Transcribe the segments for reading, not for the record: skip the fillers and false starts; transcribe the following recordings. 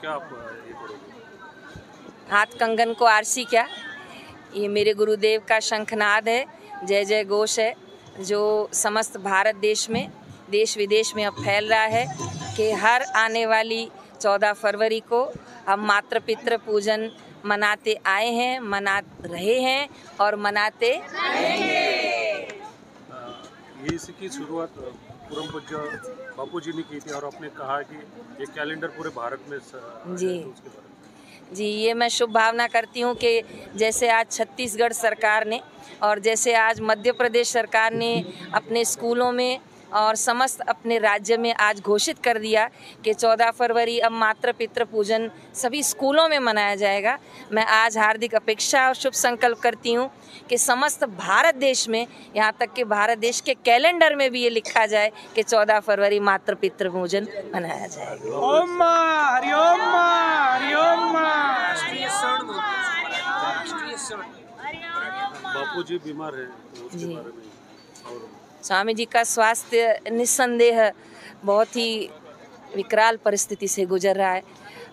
क्या आप ये करोगे? हाथ कंगन को आरसी क्या, ये मेरे गुरुदेव का शंखनाद है, जय जय घोष है, जो समस्त भारत देश में, देश विदेश में अब फैल रहा है कि हर आने वाली 14 फरवरी को हम मातृ पितृ पूजन मनाते आए हैं, मना रहे हैं और मनाते रहेंगे। ये इसकी शुरुआत परम पूज्य बापू जी ने की थी और आपने कहा कि ये कैलेंडर पूरे भारत में जी तो उसके बारे में। जी, ये मैं शुभ भावना करती हूँ कि जैसे आज छत्तीसगढ़ सरकार ने और जैसे आज मध्य प्रदेश सरकार ने अपने स्कूलों में और समस्त अपने राज्य में आज घोषित कर दिया कि 14 फरवरी अब मातृ पितृ पूजन सभी स्कूलों में मनाया जाएगा। मैं आज हार्दिक अपेक्षा और शुभ संकल्प करती हूँ कि समस्त भारत देश में, यहाँ तक कि भारत देश के कैलेंडर में भी ये लिखा जाए कि 14 फरवरी मातृ पितृ पूजन मनाया जाएगा। ओम मां, हरि ओम मां, हरि ओम मां। राष्ट्रीय क्षण बापू जी बीमार हैं तो उसके जी। बारे में और स्वामी जी का स्वास्थ्य निस्संदेह बहुत ही विकराल परिस्थिति से गुजर रहा है।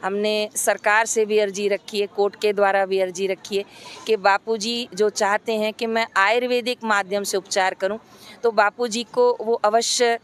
हमने सरकार से भी अर्जी रखी है, कोर्ट के द्वारा भी अर्जी रखी है कि बापूजी जो चाहते हैं कि मैं आयुर्वेदिक माध्यम से उपचार करूं, तो बापूजी को वो अवश्य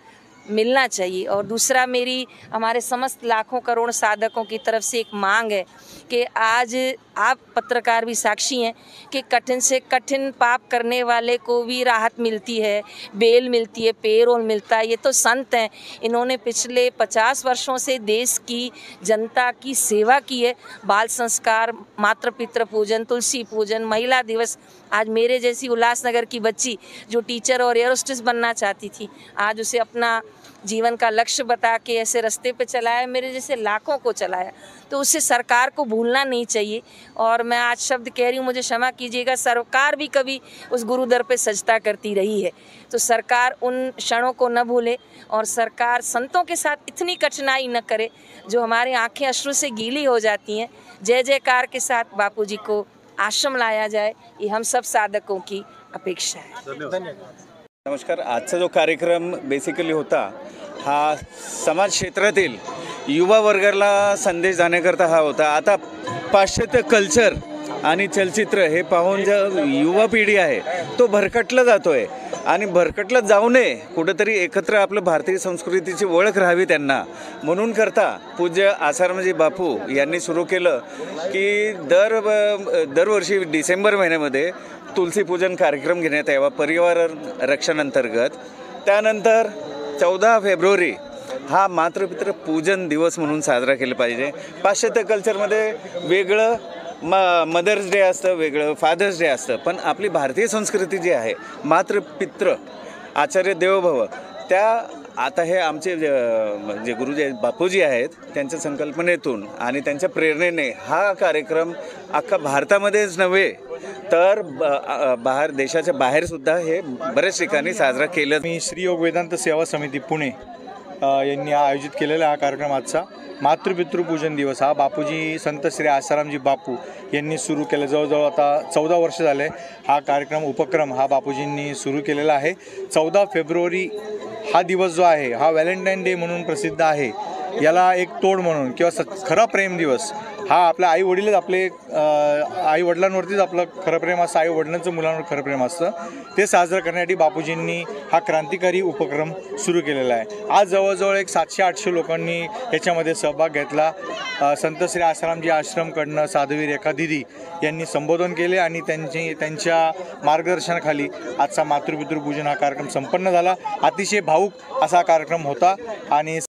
मिलना चाहिए। और दूसरा, मेरी हमारे समस्त लाखों करोड़ साधकों की तरफ से एक मांग है कि आज आप पत्रकार भी साक्षी हैं कि कठिन से कठिन पाप करने वाले को भी राहत मिलती है, बेल मिलती है, पेरोल मिलता है। ये तो संत हैं, इन्होंने पिछले 50 वर्षों से देश की जनता की सेवा की है। बाल संस्कार, मातृ पितृ पूजन, तुलसी पूजन, महिला दिवस। आज मेरे जैसी उल्लासनगर की बच्ची जो टीचर और एयर होस्टेस बनना चाहती थी, आज उसे अपना जीवन का लक्ष्य बता के ऐसे रास्ते पे चलाया, मेरे जैसे लाखों को चलाया। तो उससे सरकार को भूलना नहीं चाहिए। और मैं आज शब्द कह रही हूँ, मुझे क्षमा कीजिएगा, सरकार भी कभी उस गुरुदर पे सजदा करती रही है। तो सरकार उन क्षणों को न भूले और सरकार संतों के साथ इतनी कठिनाई न करे जो हमारी आंखें अश्रु से गीली हो जाती हैं। जय जयकार के साथ बापू जी को आश्रम लाया जाए, ये हम सब साधकों की अपेक्षा है। धन्यवाद। नमस्कार. आजचा जो कार्यक्रम बेसिकली होता हा समाज क्षेत्रातील युवा वर्गाला संदेश देण्याकरता हा होता. आता पाश्चात्य कल्चर आणि चलचित्र हे पाहून जो युवा पिढी आहे तो भरकटला जातोय आणि भरकटला जाऊ नये, कुठेतरी एकत्र आपलं भारतीय संस्कृतीची ओळख राहावी त्यांना, म्हणून करता पूज्य आसारामजी बापू यांनी सुरू केलं की दरवर्षी डिसेंबर महिन्यामध्ये तुलसी पूजन कार्यक्रम घेण्यात यावा परिवार रक्षण अंतर्गत. त्यानंतर 14 फेब्रुवारी हा मातृपितृ पूजन दिवस म्हणून साजरा केला पाहिजे. पाश्चात्य कल्चरमध्ये वेगळं मदर्स डे असतं, वेगळं फादर्स डे असतं, पण आपली भारतीय संस्कृती जी आहे मातृपितृ आचार्य देवोभव, त्या आता हे आमचे जे गुरुजी बापूजी आहेत त्यांच्या संकल्पनेतून आणि त्यांच्या प्रेरणेने हा कार्यक्रम अख्खा भारतामध्येच नव्हे तर बाहेर देशाच्या बाहेर सुद्धा हे बऱ्याच ठिकाणी साजरा केलं. मी श्री योग वेदांत सेवा समिती पुणे यांनी आयोजित केलेला हा कार्यक्रम आजचा मातृपितृ पूजन दिवस हा बापूजी संत श्री आसारामजी बापू यांनी सुरू केला. जवळजवळ आता 14 वर्ष झाले हा कार्यक्रम उपक्रम हा बापूजींनी सुरू केलेला आहे. 14 फेब्रुवारी हा दिवस जो आहे हा व्हॅलेंटाईन डे म्हणून प्रसिद्ध आहे. याला एक तोड म्हणून किंवा खरा प्रेम दिवस हा आपल्या आई वडीलच आपले आई वडिलांवरतीच आपलं खरं प्रेम असतं, आई वडिलांचं मुलांवर खरं प्रेम असतं. ते साजरं करण्यासाठी बापूजींनी हा क्रांतिकारी उपक्रम सुरू केलेला आहे. आज जवळजवळ एक 700-800 लोकांनी याच्यामध्ये सहभाग घेतला. संत श्री आसारामजी आश्रमकडनं साध्वी रेखा दिदी यांनी संबोधन केले आणि त्यांच्या मार्गदर्शनाखाली आजचा मातृपितृ पूजन हा कार्यक्रम संपन्न झाला. अतिशय भावूक असा कार्यक्रम होता आणि